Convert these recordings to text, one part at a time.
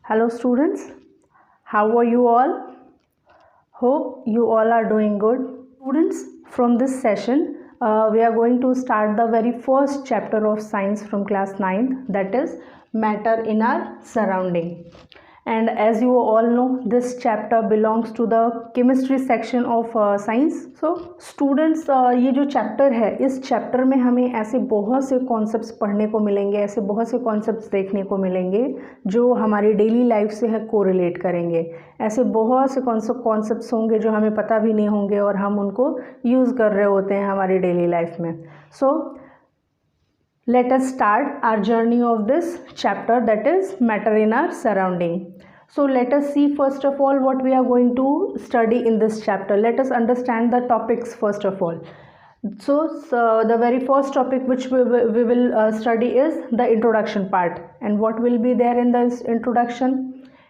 Hello students, how are you all? Hope you all are doing good. Students, from this session, we are going to start the very first chapter of science from class 9th, that is matter in our surrounding. And as you all know, this chapter belongs to the chemistry section of science. So students, ये जो chapter है, इस chapter में हमें ऐसे बहुत से concepts पढ़ने को मिलेंगे, ऐसे बहुत से कॉन्सेप्ट्स देखने को मिलेंगे जो हमारी डेली लाइफ से है कोरिलेट करेंगे। ऐसे बहुत से कॉन्सेप्ट्स होंगे जो हमें पता भी नहीं होंगे और हम उनको यूज़ कर रहे होते हैं हमारी डेली लाइफ में। सो let us start our journey of this chapter, that is matter in our surrounding. So let us see first of all what we are going to study in this chapter. Let us understand the topics first of all. So the very first topic which we will study is the introduction part. And what will be there in this introduction?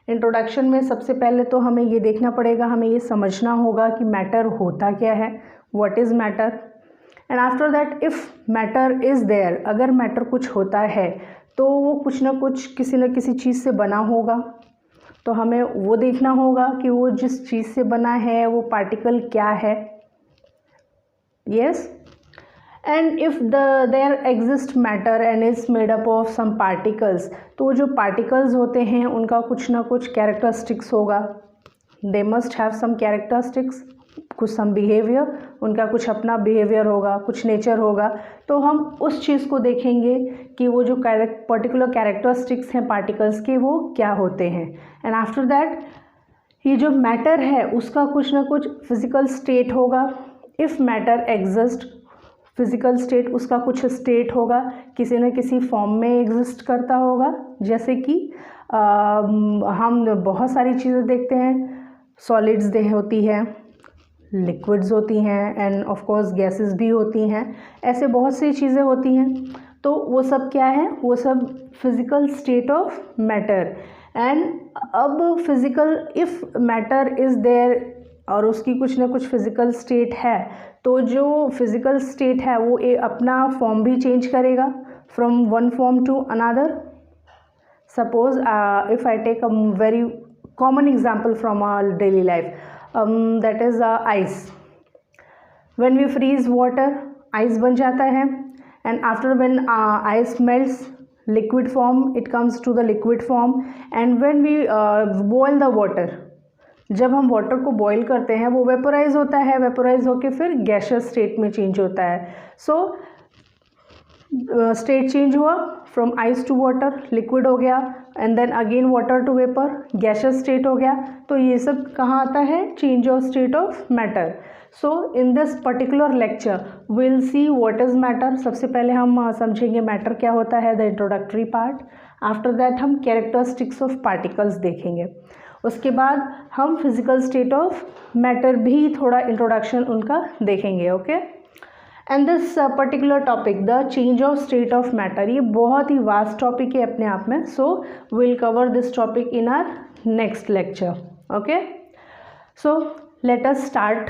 Introduction में सबसे पहले तो हमें ये देखना पड़ेगा, हमें ये समझना होगा कि मैटर होता क्या है, what is matter. And after that if matter is there, अगर मैटर कुछ होता है तो वो कुछ ना कुछ किसी न किसी चीज़ से बना होगा। तो हमें वो देखना होगा कि वो जिस चीज़ से बना है वो पार्टिकल क्या है। Yes, and if there exist matter and is made up of some particles, तो जो पार्टिकल्स होते हैं उनका कुछ ना कुछ कैरेक्टरिस्टिक्स होगा। They must have some characteristics, कुछ सम बिहेवियर, उनका कुछ अपना बिहेवियर होगा, कुछ नेचर होगा। तो हम उस चीज़ को देखेंगे कि वो जो पर्टिकुलर कैरेक्टरिस्टिक्स हैं पार्टिकल्स के वो क्या होते हैं। एंड आफ्टर दैट ये जो मैटर है उसका कुछ ना कुछ फिज़िकल स्टेट होगा। If matter exist, physical state उसका कुछ स्टेट होगा, किसी न किसी फॉर्म में एग्जिस्ट करता होगा। जैसे कि हम बहुत सारी चीज़ें देखते हैं, सॉलिड्स होती है, लिक्विड्स होती हैं एंड ऑफ कोर्स गैसेस भी होती हैं, ऐसे बहुत सी चीज़ें होती हैं। तो वो सब क्या है, वो सब physical state of matter. And अब physical if matter is there और उसकी कुछ ना कुछ फिज़िकल स्टेट है, तो जो फिज़िकल स्टेट है वो अपना फॉर्म भी चेंज करेगा from one form to another. Suppose if I take a very common example from our daily life, that is ice. When we freeze water, ice बन जाता है, and after when ice melts, liquid form, it comes to the liquid form. And when we boil the water, जब हम water को boil करते हैं वो vaporise होता है, वेपोराइज होके फिर गैसियस स्टेट में चेंज होता है। सो स्टेट चेंज हुआ, from ice to water, liquid हो गया, and then again water to vapour, gaseous state हो गया। तो ये सब कहाँ आता है, change of state of matter. So in this particular lecture will see what is matter. सबसे पहले हम समझेंगे मैटर क्या होता है, the introductory part. After that हम कैरेक्टरिस्टिक्स ऑफ पार्टिकल्स देखेंगे। उसके बाद हम फिजिकल स्टेट ऑफ मैटर भी थोड़ा इंट्रोडक्शन उनका देखेंगे। Okay, and this particular topic the change of state of matter, ये बहुत ही वास्ट टॉपिक है अपने आप में। So will cover this topic in our next lecture. Okay, so let us start.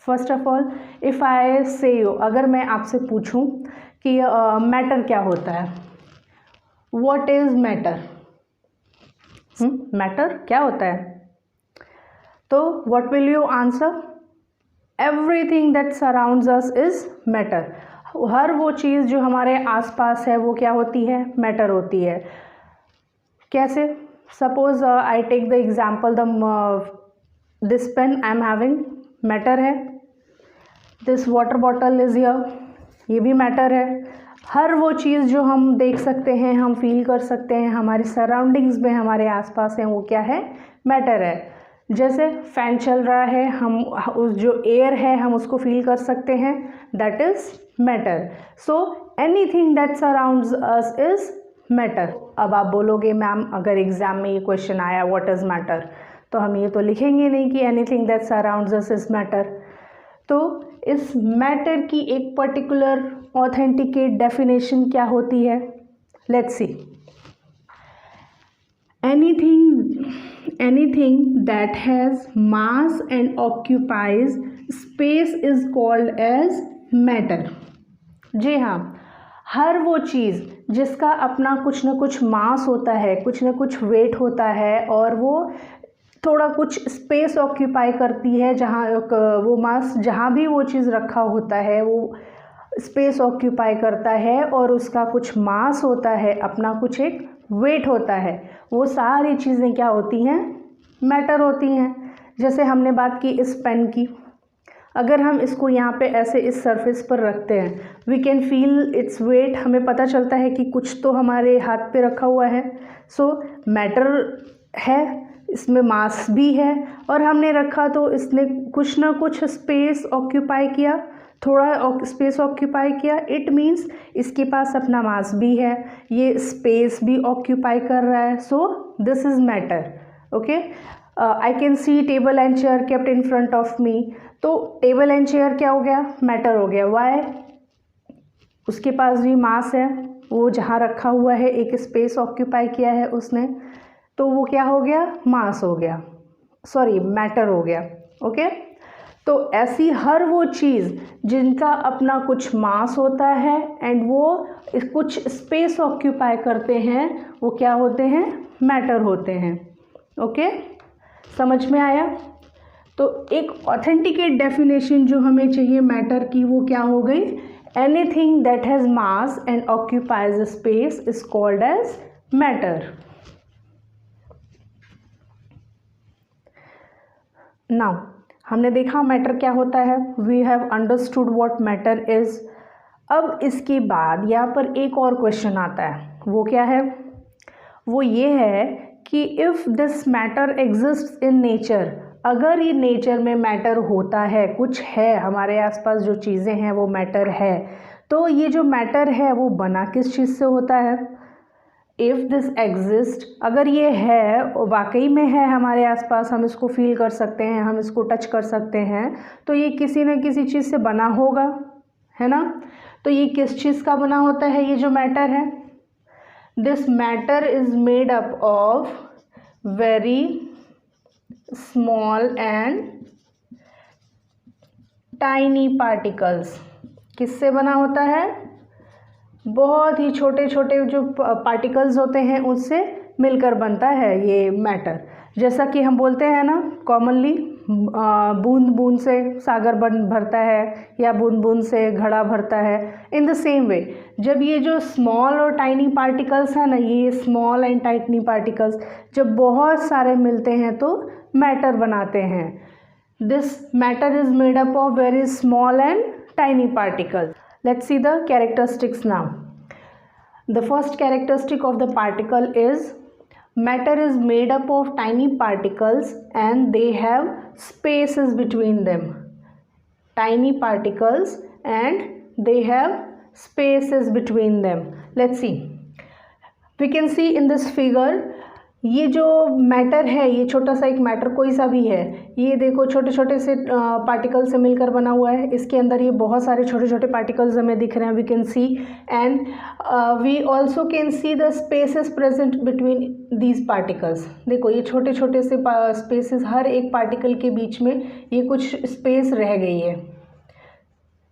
First of all, if I say you, अगर मैं आपसे पूछूं कि मैटर क्या होता है, व्हाट इज़ मैटर, मैटर क्या होता है, तो what will you answer, everything that surrounds us is matter. हर वो चीज़ जो हमारे आसपास है वो क्या होती है, मैटर होती है। कैसे, suppose I take the example, this pen I am having, matter है। This water bottle is here, ये भी मैटर है। हर वो चीज़ जो हम देख सकते हैं, हम फील कर सकते हैं, हमारी सराउंडिंग्स में हमारे आसपास हैं, वो क्या है, मैटर है। जैसे फैन चल रहा है, हम उस जो एयर है हम उसको फील कर सकते हैं, that is matter. So anything that surrounds us is matter. अब आप बोलोगे मैम अगर एग्ज़ाम में ये क्वेश्चन आया व्हाट इज़ मैटर, तो हम ये तो लिखेंगे नहीं कि anything that surrounds us is matter. तो इस मैटर की एक पर्टिकुलर ऑथेंटिकेट डेफिनेशन क्या होती है, let's see. anything that has mass and occupies space is called as matter। जी हाँ, हर वो चीज़ जिसका अपना कुछ ना कुछ मास होता है, कुछ ना कुछ वेट होता है और वो थोड़ा कुछ स्पेस ऑक्यूपाई करती है, जहाँ वो मास जहाँ भी वो चीज़ रखा होता है वो स्पेस ऑक्यूपाई करता है और उसका कुछ मास होता है, अपना कुछ एक वेट होता है, वो सारी चीज़ें क्या होती हैं? मैटर होती हैं। जैसे हमने बात की इस पेन की, अगर हम इसको यहाँ पे ऐसे इस सरफेस पर रखते हैं, we can feel its weight, हमें पता चलता है कि कुछ तो हमारे हाथ पे रखा हुआ है। सो मैटर है, इसमें मास भी है और हमने रखा तो इसने कुछ ना कुछ स्पेस ऑक्यूपाई किया, थोड़ा स्पेस ऑक्यूपाई किया। इट मीन्स इसके पास अपना मास भी है, ये स्पेस भी ऑक्यूपाई कर रहा है। So this is matter. Okay, I can see table and chair kept in front of me. तो टेबल एंड चेयर क्या हो गया? मैटर हो गया। वाई? उसके पास भी मास है, वो जहाँ रखा हुआ है एक स्पेस ऑक्यूपाई किया है उसने, तो वो क्या हो गया? मास हो गया, सॉरी मैटर हो गया। ओके, तो ऐसी हर वो चीज़ जिनका अपना कुछ मास होता है एंड वो कुछ स्पेस ऑक्यूपाई करते हैं, वो क्या होते हैं? मैटर होते हैं। ओके, समझ में आया? तो एक ऑथेंटिकेट डेफिनेशन जो हमें चाहिए मैटर की, वो क्या हो गई? Anything that has mass and occupies space is called as matter. Now हमने देखा मैटर क्या होता है, we have understood what matter is. अब इसके बाद यहाँ पर एक और क्वेश्चन आता है, वो क्या है? वो ये है कि if this matter exist in nature, अगर ये नेचर में मैटर होता है, कुछ है हमारे आसपास जो चीज़ें हैं वो मैटर है, तो ये जो मैटर है वो बना किस चीज़ से होता है? इफ़ दिस एग्जिस्ट, अगर ये है, वाकई में है हमारे आसपास, हम इसको फील कर सकते हैं, हम इसको टच कर सकते हैं, तो ये किसी न किसी चीज़ से बना होगा, है ना? तो ये किस चीज़ का बना होता है ये जो मैटर है? This matter is made up of very small and tiny particles. किससे बना होता है? बहुत ही छोटे छोटे जो पार्टिकल्स होते हैं उससे मिलकर बनता है ये मैटर। जैसा कि हम बोलते हैं ना कॉमनली, बूंद बूंद से सागर भरता है या बूंद बूंद से घड़ा भरता है। इन द सेम वे, जब ये जो स्मॉल और टाइनी पार्टिकल्स हैं ना, ये स्मॉल एंड टाइनी पार्टिकल्स जब बहुत सारे मिलते हैं तो मैटर बनाते हैं। This matter is made up of very small and tiny particles. Let's see the characteristics now. The first characteristic of the particle is matter is made up of tiny particles and they have spaces between them. Tiny particles and they have spaces between them. Let's see. We can see in this figure, ये जो matter है, ये छोटा सा एक matter कोई सा भी है, ये देखो छोटे छोटे से पार्टिकल से मिलकर बना हुआ है। इसके अंदर ये बहुत सारे छोटे छोटे पार्टिकल्स हमें दिख रहे हैं, we can see, and we also can see the spaces present between these particles. देखो ये छोटे छोटे से स्पेसेस, हर एक पार्टिकल के बीच में ये कुछ स्पेस रह गई है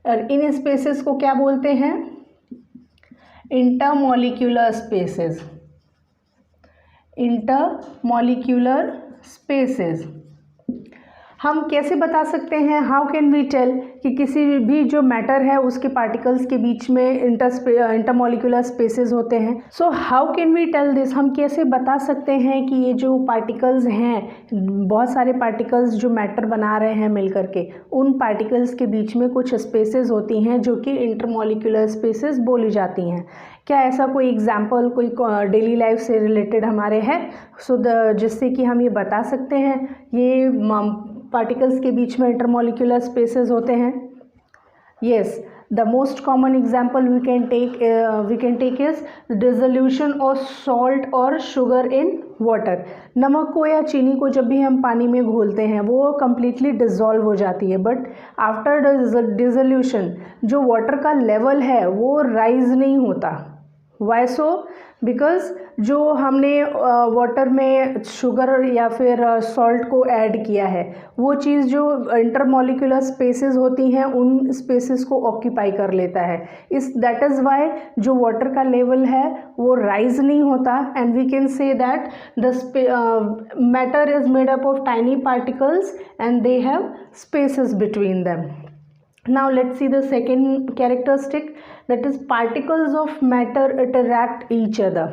और इन स्पेसेस को क्या बोलते हैं? Intermolecular spaces. इंटरमॉलिक्यूलर स्पेसेस हम कैसे बता सकते हैं? हाउ कैन वी टेल कि किसी भी जो मैटर है उसके पार्टिकल्स के बीच में इंटरमॉलिक्यूलर स्पेसेस होते हैं। So how can we tell this, हम कैसे बता सकते हैं कि ये जो पार्टिकल्स हैं, बहुत सारे पार्टिकल्स जो मैटर बना रहे हैं मिलकर के, उन पार्टिकल्स के बीच में कुछ स्पेसेस होती हैं जो कि इंटरमॉलिक्यूलर स्पेसेस बोली जाती हैं। क्या ऐसा कोई एग्जाम्पल कोई डेली लाइफ से रिलेटेड हमारे है जिससे कि हम ये बता सकते हैं ये पार्टिकल्स के बीच में इंटरमॉलिक्यूलर स्पेसेस होते हैं? Yes, the most common example we can take is dissolution of salt और शुगर इन वाटर। नमक को या चीनी को जब भी हम पानी में घोलते हैं वो कम्प्लीटली डिज़ोल्व हो जाती है, बट आफ्टर डिसोल्यूशन जो वाटर का लेवल है वो राइज नहीं होता, वाई सो? बिकॉज जो हमने वाटर में शुगर या फिर सॉल्ट को ऐड किया है, वो चीज़ जो इंटरमोलिकुलर स्पेसेस होती हैं उन स्पेसेस को ऑक्यूपाई कर लेता है। इस दैट इज़ वाई जो वाटर का लेवल है वो राइज नहीं होता, and we can say that the matter is made up of tiny particles and they have spaces between them. Now let's see the second characteristic, that is particles of matter interact each other।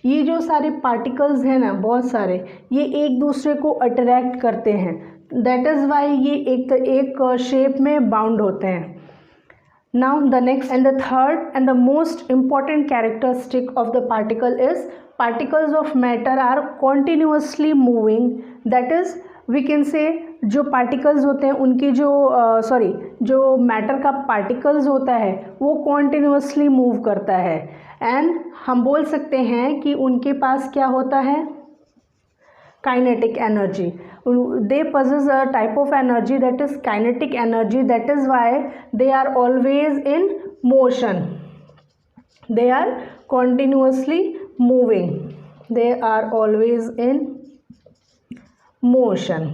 ये जो सारे particles हैं ना, बहुत सारे, ये एक दूसरे को अट्रैक्ट करते हैं, that is why ये एक शेप में बाउंड होते हैं। Now the next and the third and the most important characteristic of the particle is particles of matter are continuously moving, that is we can say जो particles होते हैं उनकी जो मैटर का पार्टिकल्स होता है वो कॉन्टिन्यूसली मूव करता है, एंड हम बोल सकते हैं कि उनके पास क्या होता है, kinetic energy. They possess a type of energy that is kinetic energy, that is why they are always in motion, they are continuously moving, they are always in motion.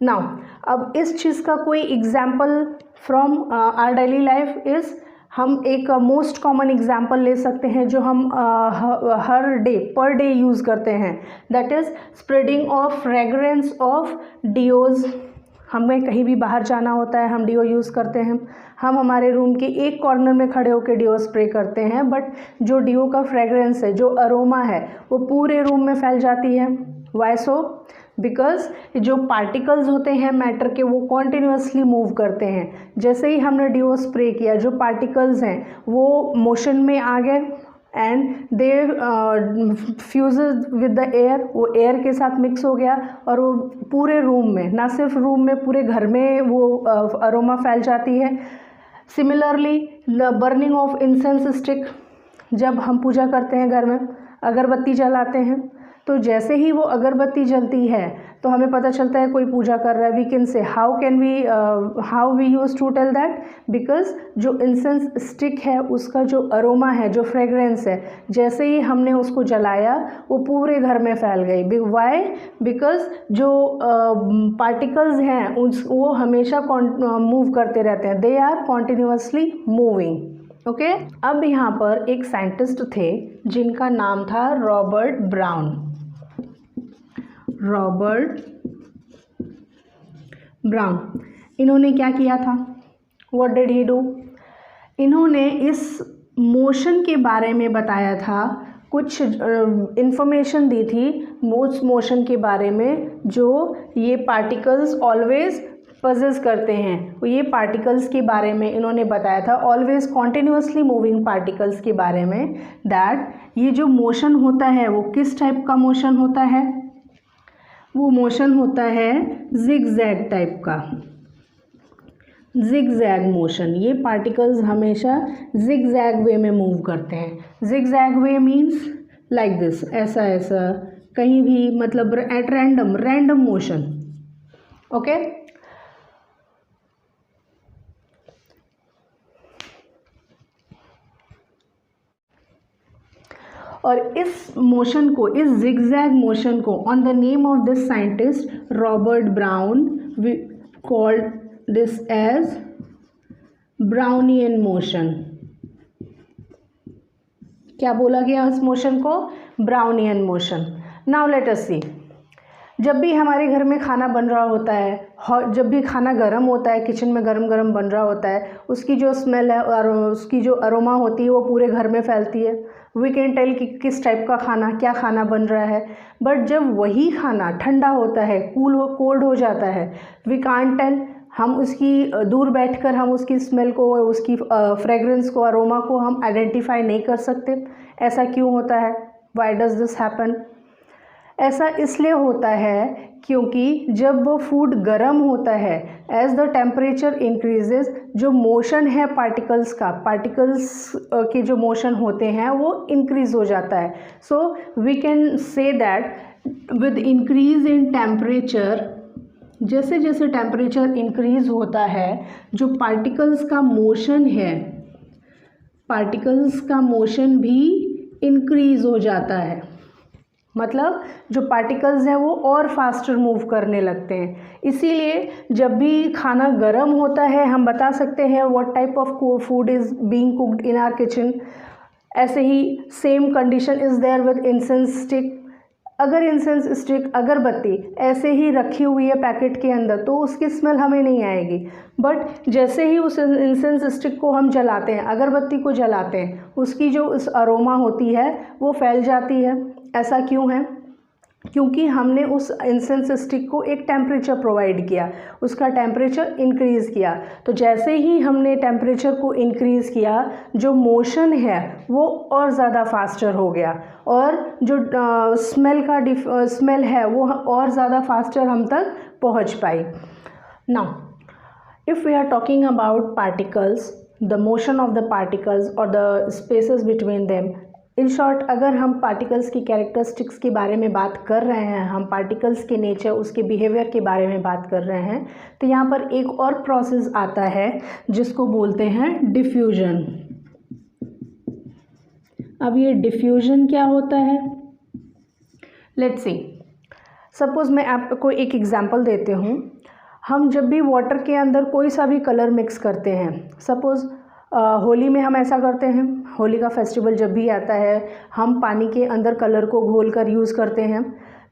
Now अब इस चीज़ का कोई example from our daily life is, हम एक most common example ले सकते हैं जो हम हर डे पर डे यूज़ करते हैं, that is spreading of fragrance of deos. हमें कहीं भी बाहर जाना होता है, हम डिओ यूज़ करते हैं, हम हमारे रूम के एक कॉर्नर में खड़े होकर डिओ स्प्रे करते हैं, बट जो डिओ का फ्रेगरेंस है, जो अरोमा है, वो पूरे रूम में फैल जाती है। Why so? बिकॉज जो पार्टिकल्स होते हैं मैटर के वो कॉन्टिन्यूसली मूव करते हैं। जैसे ही हमने डिओ स्प्रे किया, जो पार्टिकल्स हैं वो मोशन में आ गए and they fuses with the air, वो एयर के साथ मिक्स हो गया और वो पूरे रूम में, ना सिर्फ रूम में, पूरे घर में वो अरोमा फैल जाती है। Similarly the burning of incense stick, जब हम पूजा करते हैं घर में, अगरबत्ती जलाते हैं, तो जैसे ही वो अगरबत्ती जलती है तो हमें पता चलता है कोई पूजा कर रहा है। We can say how we use to tell that, because जो इंसेंस स्टिक है उसका जो अरोमा है, जो फ्रेगरेंस है, जैसे ही हमने उसको जलाया वो पूरे घर में फैल गई। वाई? बिकॉज जो पार्टिकल्स हैं वो हमेशा मूव करते रहते हैं, they are continuously moving. Okay अब यहाँ पर एक साइंटिस्ट थे जिनका नाम था रॉबर्ट ब्राउन। रॉबर्ट ब्राउन, इन्होंने क्या किया था? What did he do? इन्होंने इस मोशन के बारे में बताया था, कुछ इंफॉर्मेशन दी थी उस मोशन के बारे में जो ये पार्टिकल्स ऑलवेज पजेस करते हैं। तो ये पार्टिकल्स के बारे में इन्होंने बताया था, ऑलवेज कॉन्टिन्यूसली मूविंग पार्टिकल्स के बारे में, दैट ये जो मोशन होता है वो किस टाइप का मोशन होता है? वो मोशन होता है जिगजैग टाइप का, जिगजैग मोशन। ये पार्टिकल्स हमेशा जिगजैग वे में मूव करते हैं। Zigzag way means like this, ऐसा ऐसा कहीं भी, मतलब एट रैंडम मोशन। ओके और इस मोशन को, इस जिगजैग मोशन को, on the name of this scientist Robert Brown, we called this as Brownian motion. क्या बोला गया उस मोशन को? Brownian motion. Now let us see, जब भी हमारे घर में खाना बन रहा होता है, जब भी खाना गर्म होता है, किचन में गरम गरम बन रहा होता है, उसकी जो स्मेल है और उसकी जो अरोमा होती है वो पूरे घर में फैलती है। वी कैन टेल कि किस टाइप का खाना, क्या खाना बन रहा है। बट जब वही खाना ठंडा होता है, कोल्ड हो जाता है, वी कांट टेल, हम उसकी दूर बैठकर हम उसकी स्मेल को, उसकी फ्रेगरेंस को, अरोमा को हम आइडेंटिफाई नहीं कर सकते। ऐसा क्यों होता है? Why does this happen? ऐसा इसलिए होता है क्योंकि जब वो फूड गर्म होता है, एज द टेम्परेचर इंक्रीजेज, जो मोशन है पार्टिकल्स का, पार्टिकल्स के जो मोशन होते हैं वो इंक्रीज हो जाता है। So we can say that with increase in temperature, जैसे जैसे टेम्परेचर इंक्रीज होता है, जो पार्टिकल्स का मोशन है, पार्टिकल्स का मोशन भी इंक्रीज़ हो जाता है, मतलब जो पार्टिकल्स हैं वो और फास्टर मूव करने लगते हैं। इसीलिए जब भी खाना गर्म होता है हम बता सकते हैं what type of food is being cooked in our kitchen. ऐसे ही same condition is there with incense stick. अगर इंसेंस स्टिक, अगरबत्ती ऐसे ही रखी हुई है पैकेट के अंदर तो उसकी स्मेल हमें नहीं आएगी, बट जैसे ही उस इंसेंस स्टिक को हम जलाते हैं, अगरबत्ती को जलाते हैं, उसकी जो उस अरोमा होती है वो फैल जाती है। ऐसा क्यों है? क्योंकि हमने उस इंसेंस स्टिक को एक टेम्परेचर प्रोवाइड किया, उसका टेम्परेचर इंक्रीज़ किया। तो जैसे ही हमने टेम्परेचर को इंक्रीज़ किया, जो मोशन है वो और ज़्यादा फास्टर हो गया और जो स्मेल है वो और ज़्यादा फास्टर हम तक पहुंच पाई। Now if we are talking about particles, the motion of the particles और the spaces between them, in short अगर हम पार्टिकल्स की कैरेक्टरिस्टिक्स के बारे में बात कर रहे हैं, हम पार्टिकल्स के नेचर, उसके बिहेवियर के बारे में बात कर रहे हैं, तो यहाँ पर एक और प्रोसेस आता है जिसको बोलते हैं डिफ्यूजन। अब ये डिफ्यूजन क्या होता है? लेट्स सी, सपोज़ मैं आपको एक एग्जांपल देती हूँ। हम जब भी वाटर के अंदर कोई सा भी कलर मिक्स करते हैं, सपोज़ होली में हम ऐसा करते हैं, होली का फेस्टिवल जब भी आता है हम पानी के अंदर कलर को घोल कर यूज़ करते हैं।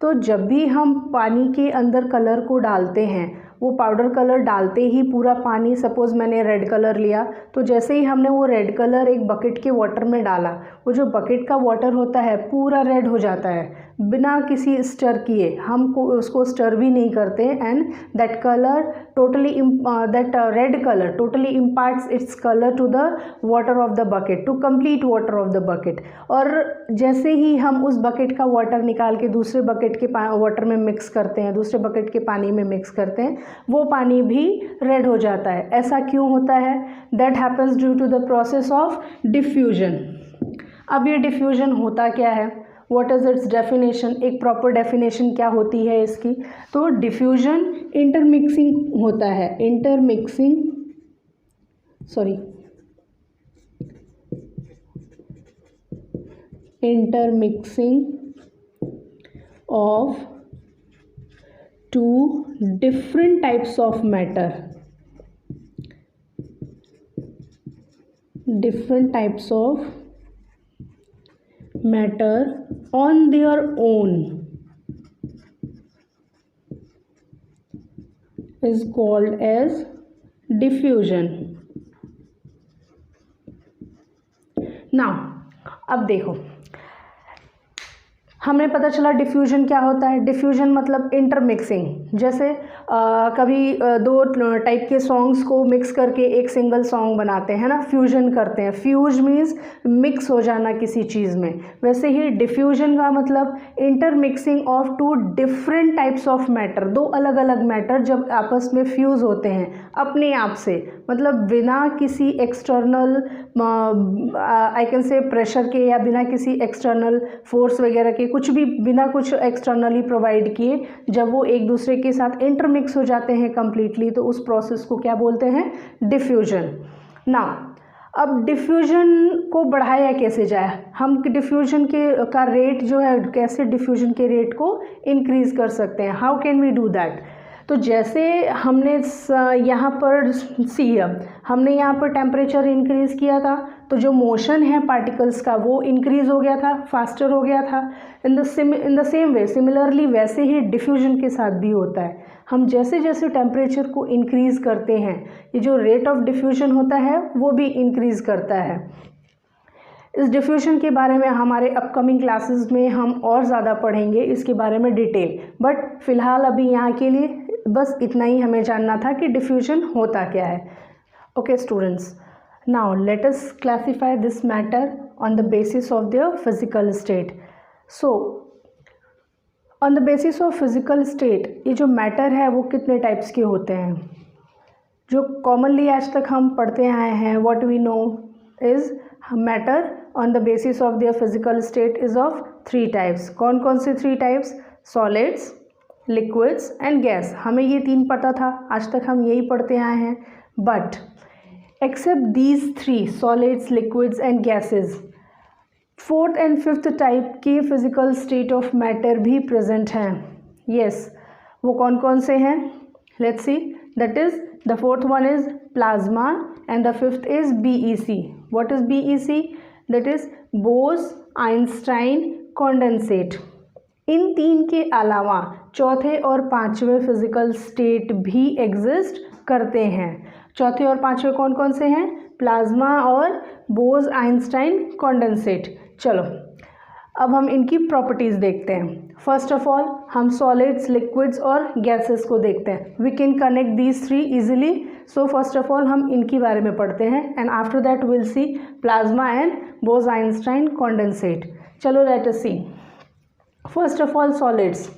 तो जब भी हम पानी के अंदर कलर को डालते हैं, वो पाउडर कलर डालते ही पूरा पानी, सपोज़ मैंने रेड कलर लिया, तो जैसे ही हमने वो रेड कलर एक बकेट के वाटर में डाला, वो जो बकेट का वाटर होता है पूरा रेड हो जाता है बिना किसी स्टर किए। हम उसको स्टर भी नहीं करते and that colour totally that red colour totally imparts its colour to the water of the bucket, to complete water of the bucket. और जैसे ही हम उस बकेट का वाटर निकाल के दूसरे बकेट के वाटर में मिक्स करते हैं, दूसरे बकेट के पानी में मिक्स करते हैं, वो पानी भी रेड हो जाता है। ऐसा क्यों होता है? That happens due to the process of diffusion. अब ये डिफ्यूजन होता क्या है? What is its definition? एक प्रॉपर डेफिनेशन क्या होती है इसकी? तो डिफ्यूजन इंटरमिक्सिंग होता है, intermixing of two different types of matter, on their own is called as diffusion. Now अब देखो, हमें पता चला डिफ्यूजन क्या होता है। डिफ्यूजन मतलब इंटरमिक्सिंग। जैसे कभी दो टाइप के सॉन्ग्स को मिक्स करके एक सिंगल सॉन्ग बनाते हैं ना, फ्यूजन करते हैं। फ्यूज मीन्स मिक्स हो जाना किसी चीज़ में। वैसे ही डिफ्यूजन का मतलब intermixing of two different types of matter, दो अलग अलग मैटर जब आपस में फ्यूज़ होते हैं अपने आप से, मतलब बिना किसी external I can say pressure के या बिना किसी एक्सटर्नल फोर्स वगैरह के, कुछ भी बिना कुछ एक्सटर्नली प्रोवाइड किए, जब वो एक दूसरे के साथ इंटरमिक्स हो जाते हैं कम्प्लीटली, तो उस प्रोसेस को क्या बोलते हैं? डिफ्यूजन। ना अब डिफ्यूजन को बढ़ाया कैसे जाए? हम डिफ्यूजन का रेट जो है, कैसे डिफ्यूजन के रेट को इंक्रीज़ कर सकते हैं? How can we do that? तो जैसे हमने यहाँ पर हमने यहाँ पर टेम्परेचर इंक्रीज़ किया था, तो जो मोशन है पार्टिकल्स का वो इंक्रीज़ हो गया था, फास्टर हो गया था। In the same way, similarly वैसे ही डिफ्यूजन के साथ भी होता है। हम जैसे जैसे टेम्परेचर को इंक्रीज़ करते हैं, ये जो रेट ऑफ डिफ्यूजन होता है वो भी इंक्रीज़ करता है। इस डिफ्यूजन के बारे में हमारे अपकमिंग क्लासेस में हम और ज़्यादा पढ़ेंगे इसके बारे में डिटेल, बट फ़िलहाल अभी यहाँ के लिए बस इतना ही हमें जानना था कि डिफ्यूजन होता क्या है। Okay students, now let us classify this matter on the basis of their physical state. So on the basis of physical state, ये जो मैटर है वो कितने टाइप्स के होते हैं? जो कॉमनली आज तक हम पढ़ते आए हैं, what we know is matter on the basis of their physical state is of 3 types. कौन कौन से 3 types? Solids, liquids and gas. हमें ये 3 पता था, आज तक हम यही पढ़ते आए हैं। But except these three solids, liquids and gases, fourth and fifth type के फिजिकल स्टेट ऑफ मैटर भी प्रेजेंट हैं। यस, वो कौन कौन से हैं? Let's see. That is the fourth one is plasma and the fifth is BEC. What is BEC? That is Bose Einstein condensate. इन तीन के अलावा चौथे और पांचवें फिजिकल स्टेट भी एग्जिस्ट करते हैं। चौथे और पांचवें कौन कौन से हैं? प्लाज्मा और बोस-आइंस्टाइन कंडेंसेट। चलो अब हम इनकी प्रॉपर्टीज़ देखते हैं। फर्स्ट ऑफ ऑल हम सॉलिड्स, लिक्विड्स और गैसेस को देखते हैं। We can connect these three easily. So first of all हम इनके बारे में पढ़ते हैं and after that will see plasma and Bose Einstein condensate. चलो let us see. First of all solids.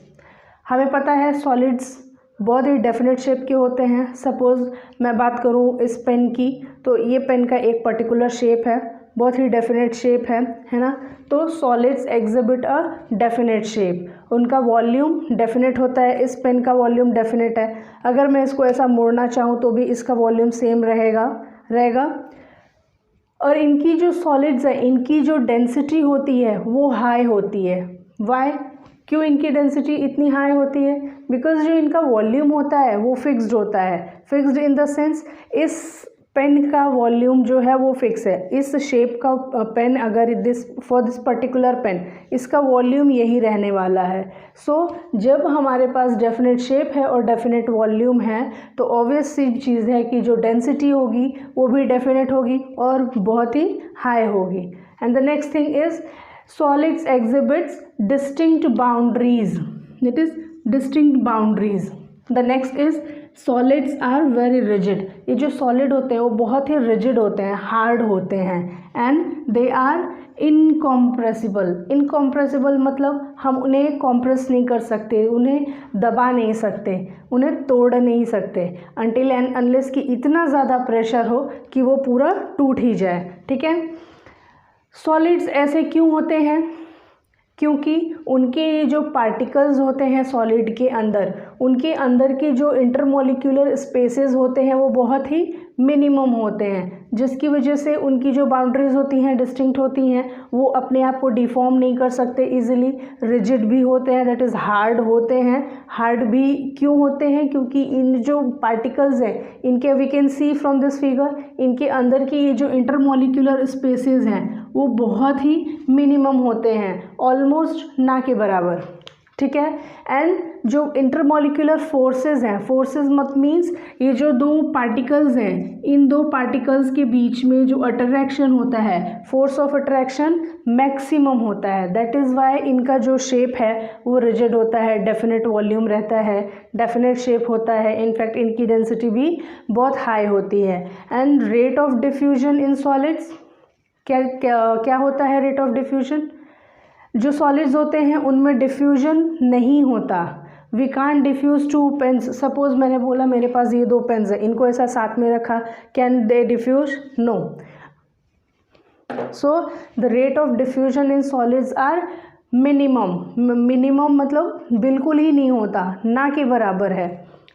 हमें पता है सॉलिड्स बहुत ही डेफिनेट शेप के होते हैं। सपोज़ मैं बात करूँ इस पेन की, तो ये पेन का एक पर्टिकुलर शेप है, बहुत ही डेफिनेट शेप है ना। तो solids exhibit a definite shape. उनका वॉल्यूम डेफिनेट होता है। इस पेन का वॉल्यूम डेफिनेट है। अगर मैं इसको ऐसा मोड़ना चाहूँ तो भी इसका वॉल्यूम सेम रहेगा। और इनकी जो सॉलिड्स है, इनकी जो डेंसिटी होती है वो हाई होती है। वाई? क्यों इनकी डेंसिटी इतनी हाई होती है? बिकॉज जो इनका वॉल्यूम होता है वो फिक्स्ड होता है। फिक्स्ड इन द सेंस इस पेन का वॉल्यूम जो है वो फिक्स है। इस शेप का पेन अगर फॉर दिस पर्टिकुलर पेन इसका वॉल्यूम यही रहने वाला है। सो जब हमारे पास डेफिनेट शेप है और डेफिनेट वॉल्यूम है तो ऑब्वियस सी चीज़ है कि जो डेंसिटी होगी वो भी डेफिनेट होगी और बहुत ही हाई होगी। And the next thing is solids exhibits distinct boundaries. It is distinct boundaries. The next is solids are very rigid. ये जो solid होते हैं वो बहुत ही rigid होते हैं, hard होते हैं and they are incompressible. Incompressible मतलब हम उन्हें compress नहीं कर सकते, उन्हें दबा नहीं सकते, उन्हें तोड़ नहीं सकते until and unless कि इतना ज़्यादा pressure हो कि वो पूरा टूट ही जाए। ठीक है। सॉलिड्स ऐसे क्यों होते हैं? क्योंकि उनके जो पार्टिकल्स होते हैं सॉलिड के अंदर, उनके अंदर की जो इंटरमोलिक्यूलर स्पेसेस होते हैं वो बहुत ही मिनिमम होते हैं, जिसकी वजह से उनकी जो बाउंड्रीज होती हैं डिस्टिंक्ट होती हैं। वो अपने आप को डिफॉर्म नहीं कर सकते इजीली। रिजिड भी होते हैं, दैट इज़ हार्ड होते हैं। हार्ड भी क्यों होते हैं? क्योंकि इन जो पार्टिकल्स हैं इनके, we can see from this figure, इनके अंदर की ये जो इंटरमोलिक्यूलर स्पेसेस हैं वो बहुत ही मिनिमम होते हैं, ऑलमोस्ट ना के बराबर। ठीक है। एंड जो इंटरमोलिक्यूलर फोर्सेस हैं, फोर्सेस मत मीन्स ये जो दो पार्टिकल्स हैं, इन दो पार्टिकल्स के बीच में जो अट्रैक्शन होता है, फोर्स ऑफ अट्रैक्शन मैक्सिमम होता है। दैट इज़ वाई इनका जो शेप है वो रिजिड होता है, डेफिनेट वॉल्यूम रहता है, डेफिनेट शेप होता है। इनफैक्ट इनकी डेंसिटी भी बहुत हाई होती है। And rate of diffusion in solids क्या होता है? रेट ऑफ डिफ्यूजन, जो सॉलिड्स होते हैं उनमें डिफ्यूजन नहीं होता। We can't diffuse two pens. Suppose मैंने बोला मेरे पास ये दो पेन्स हैं, इनको ऐसा साथ में रखा, can they diffuse? No. So the rate of diffusion in solids are minimum. Minimum मतलब बिल्कुल ही नहीं होता, ना के बराबर है।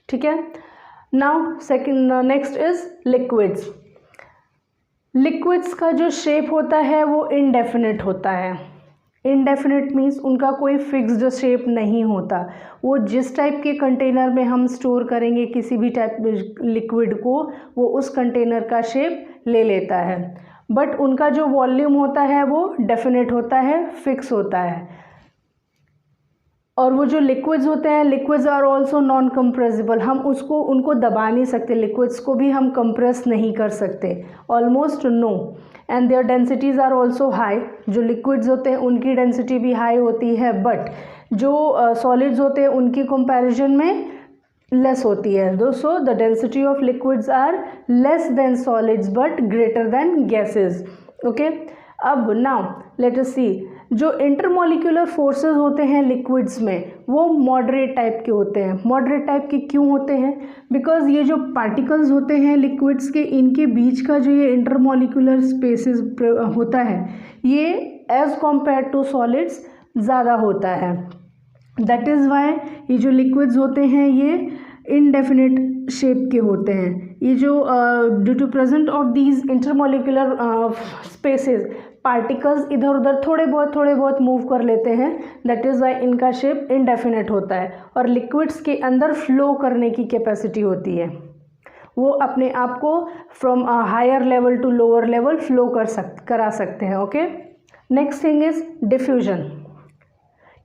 ठीक है। Now second, next is liquids. Liquids का जो शेप होता है वो इनडेफिनिट होता है। इनडेफिनिट मीन्स उनका कोई फिक्स्ड शेप नहीं होता। वो जिस टाइप के कंटेनर में हम स्टोर करेंगे किसी भी टाइप लिक्विड को, वो उस कंटेनर का शेप ले लेता है। बट उनका जो वॉल्यूम होता है वो डेफिनेट होता है, फिक्स होता है। और वो जो लिक्विड्स होते हैं, liquids are also non compressible. हम उनको दबा नहीं सकते, लिक्विड्स को भी हम कंप्रेस नहीं कर सकते, almost no. And their densities are also high. जो लिक्विड्स होते हैं उनकी डेंसिटी भी हाई होती है, बट जो सॉलिड्स होते हैं उनकी कंपैरिजन में लेस होती है। दोस्तों the density of liquids are less than solids but greater than gases. Okay. अब नाउ लेट अस सी, जो इंटरमोलिक्यूलर फोर्सेस होते हैं लिक्विड्स में वो मॉडरेट टाइप के होते हैं। मॉडरेट टाइप के क्यों होते हैं? बिकॉज ये जो पार्टिकल्स होते हैं लिक्विड्स के, इनके बीच का जो ये इंटरमोलिक्यूलर स्पेसेस होता है ये एज कम्पेयर टू सॉलिड्स ज़्यादा होता है। दैट इज़ वाई ये जो लिक्विड्स होते हैं ये इनडेफिनिट शेप के होते हैं। ये जो due to present of these intermolecular spaces particles इधर उधर थोड़े बहुत मूव कर लेते हैं, दैट इज़ वाई इनका शेप इनडेफिनेट होता है। और लिक्विड्स के अंदर फ्लो करने की कैपेसिटी होती है, वो अपने आप को from higher level to lower level flow करा सकते हैं। Okay, next thing is diffusion.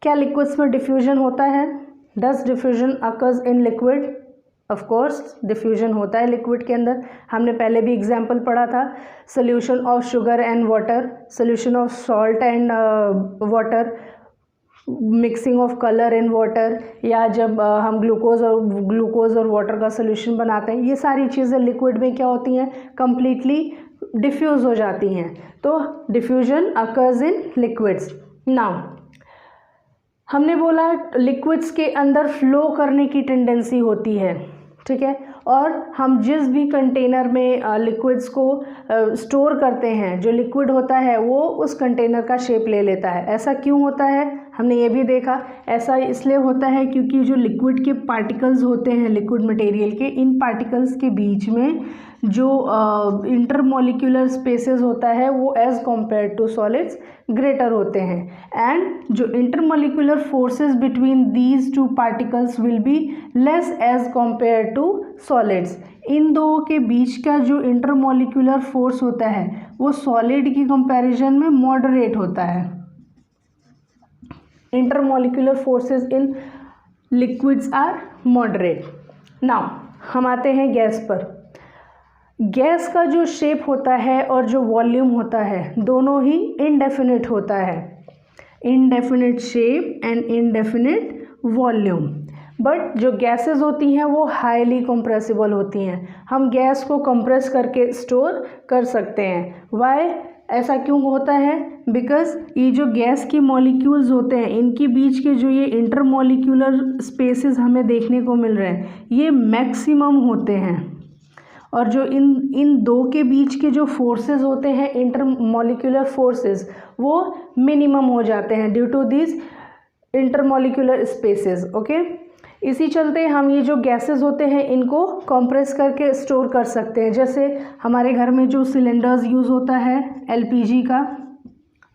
क्या लिक्विड्स में डिफ्यूजन होता है? Does diffusion occurs in liquid? Of course diffusion होता है लिक्विड के अंदर। हमने पहले भी एग्जाम्पल पढ़ा था, solution of sugar and water, solution of salt and water, mixing of colour in water, या जब हम ग्लूकोज और वाटर का सोल्यूशन बनाते हैं, ये सारी चीज़ें लिक्विड में क्या होती हैं? कंप्लीटली डिफ्यूज़ हो जाती हैं। तो diffusion occurs in liquids. Now हमने बोला लिक्विड्स के अंदर फ्लो करने की टेंडेंसी होती है, ठीक है, और हम जिस भी कंटेनर में लिक्विड्स को स्टोर करते हैं, जो लिक्विड होता है वो उस कंटेनर का शेप ले लेता है। ऐसा क्यों होता है? हमने ये भी देखा, ऐसा इसलिए होता है क्योंकि जो लिक्विड के पार्टिकल्स होते हैं, लिक्विड मटेरियल के, इन पार्टिकल्स के बीच में जो इंटरमोलिकुलर स्पेसेस होता है वो as compare to solids greater होते हैं, एंड जो intermolecular forces between these two particles will be less as compare to solids. इन दो के बीच का जो इंटरमोलिकुलर फोर्स होता है वो सॉलिड की कंपैरिजन में मॉडरेट होता है। Intermolecular forces in liquids are moderate. Now हम आते हैं गैस पर। गैस का जो शेप होता है और जो वॉल्यूम होता है दोनों ही इनडेफिनिट होता है, indefinite shape and indefinite volume. But जो गैसेस होती हैं वो हाईली कंप्रेसिबल होती हैं, हम गैस को कंप्रेस करके स्टोर कर सकते हैं। वाई? ऐसा क्यों होता है? बिकॉज ये जो गैस के मॉलिक्यूल्स होते हैं इनके बीच के जो ये इंटरमोलिकुलर स्पेसेस हमें देखने को मिल रहे हैं ये मैक्सिमम होते हैं, और जो इन दो के बीच के जो फोर्सेस होते हैं इंटरमोलिकुलर फोर्सेस वो मिनिमम हो जाते हैं due to this intermolecular spaces. Okay, इसी चलते हम ये जो गैसेस होते हैं इनको कंप्रेस करके स्टोर कर सकते हैं। जैसे हमारे घर में जो सिलेंडर्स यूज़ होता है एलपीजी का,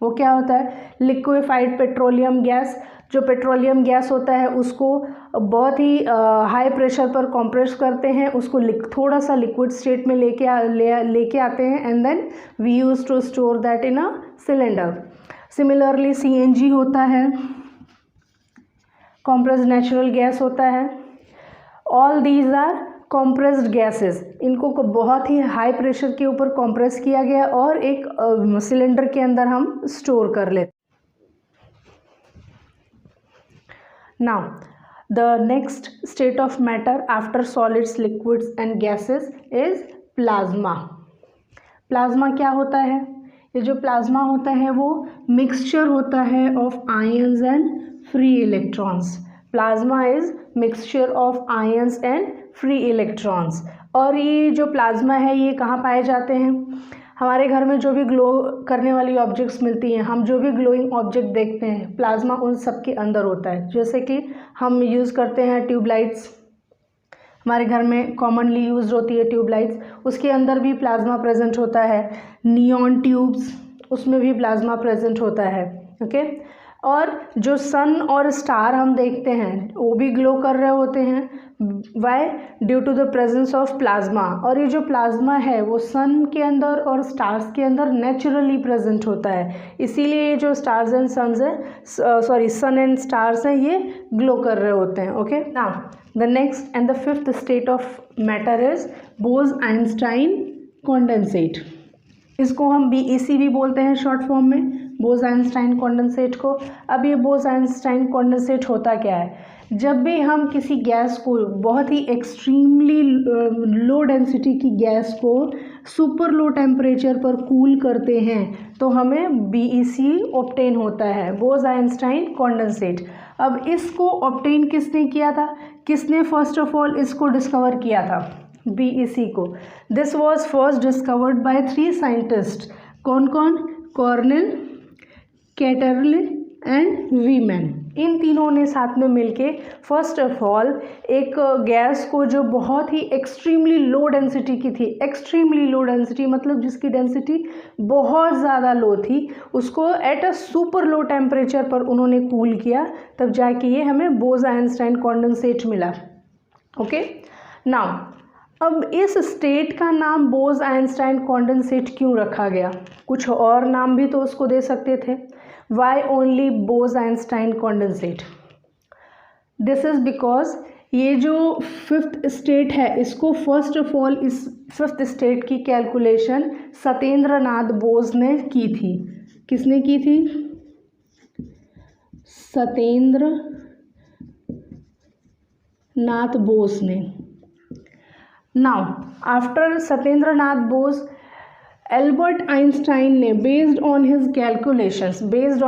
वो क्या होता है? Liquefied petroleum gas. जो पेट्रोलियम गैस होता है उसको बहुत ही हाई प्रेशर पर कंप्रेस करते हैं, उसको थोड़ा सा लिक्विड स्टेट में लेके आते हैं, and then we use to store that in a cylinder. Similarly CNG होता है, compressed नेचुरल गैस होता है। All these are compressed gases. इनको बहुत ही हाई प्रेशर के ऊपर कंप्रेस किया गया और एक सिलेंडर के अंदर हम स्टोर कर लेते। Now the next state of matter after solids, liquids and gases is plasma. Plasma क्या होता है? ये जो प्लाज्मा होता है वो मिक्सचर होता है of ions and free electrons. Plasma is mixture of ions and free electrons. और ये जो प्लाज्मा है ये कहाँ पाए जाते हैं? हमारे घर में जो भी ग्लो करने वाली ऑब्जेक्ट्स मिलती हैं, हम जो भी ग्लोइंग ऑब्जेक्ट देखते हैं, प्लाज्मा उन सब के अंदर होता है। जैसे कि हम यूज़ करते हैं ट्यूबलाइट्स, हमारे घर में कॉमनली यूज्ड होती है ट्यूबलाइट्स, उसके अंदर भी प्लाज्मा प्रेजेंट होता है। नियॉन ट्यूब्स, उसमें भी प्लाज्मा प्रेजेंट होता है। ओके, और जो सन और स्टार हम देखते हैं वो भी ग्लो कर रहे होते हैं। Why? Due to the presence of plasma. और ये जो प्लाज्मा है वो सन के अंदर और स्टार्स के अंदर नेचुरली प्रेजेंट होता है, इसीलिए ये जो स्टार्स एंड सन्स है, सन एंड स्टार्स हैं, ये ग्लो कर रहे होते हैं। Okay, now the next and the fifth state of matter is Bose Einstein condensate. इसको हम BEC भी बोलते हैं शॉर्ट फॉर्म में, बोस-आइंस्टाइन कॉन्डेंसेट को। अब ये बोस-आइंस्टाइन कॉन्डेंसेट होता क्या है? जब भी हम किसी गैस को, बहुत ही एक्सट्रीमली लो डेंसिटी की गैस को सुपर लो टेम्परेचर पर कूल करते हैं तो हमें BEC ऑब्टेन होता है, बोस-आइंस्टाइन कॉन्डेंसेट। अब इसको ऑब्टेन किसने किया था? किसने फर्स्ट ऑफ ऑल इसको डिस्कवर किया था? BEC को। This was first discovered by 3 scientist. कौन कौन? Cornell, Ketterle and Wieman. इन तीनों ने साथ में मिलके फर्स्ट ऑफ ऑल एक गैस को जो बहुत ही एक्सट्रीमली लो डेंसिटी की थी, एक्सट्रीमली लो डेंसिटी मतलब जिसकी डेंसिटी बहुत ज़्यादा लो थी, उसको at a super low temperature पर उन्होंने कूल किया, तब जाके ये हमें बोस-आइंस्टाइन कॉन्डेंसेट मिला। ओके, नाउ अब इस स्टेट का नाम बोस-आइंस्टाइन कॉन्डेंसेट क्यों रखा गया? कुछ और नाम भी तो उसको दे सकते थे। Why only Bose Einstein condensate? This is because ये जो फिफ्थ स्टेट है, इसको फर्स्ट ऑफ ऑल इस फिफ्थ स्टेट की कैलकुलेशन सत्येंद्रनाथ बोस ने की थी। किसने की थी? सत्येंद्रनाथ बोस ने। Now after Satyendranath Bose, Albert Einstein ने based on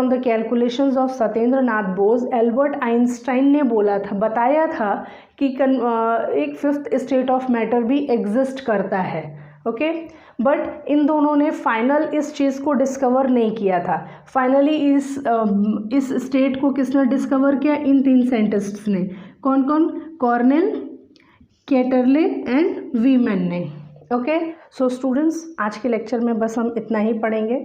the calculations of Satyendranath Bose, Albert Einstein ने बताया था कि एक फिफ्थ स्टेट ऑफ मैटर भी एग्जिस्ट करता है। ओके, बट इन दोनों ने फाइनल इस चीज़ को डिस्कवर नहीं किया था। फाइनली इस स्टेट को किसने डिस्कवर किया? इन 3 साइंटिस्ट्स ने। कौन कौन? कॉर्नेल, कैटरले एंड वीमैन ने। ओके, सो स्टूडेंट्स, आज के लेक्चर में बस हम इतना ही पढ़ेंगे।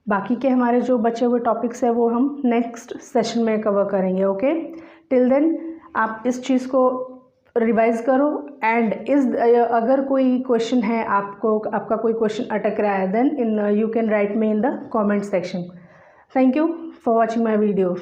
बाकी के हमारे जो बचे हुए टॉपिक्स हैं वो हम नेक्स्ट सेशन में कवर करेंगे। ओके, टिल देन आप इस चीज़ को रिवाइज करो एंड अगर कोई क्वेश्चन है, आपका कोई क्वेश्चन अटक रहा है, then you can write me in the comment section. Thank you for watching my video.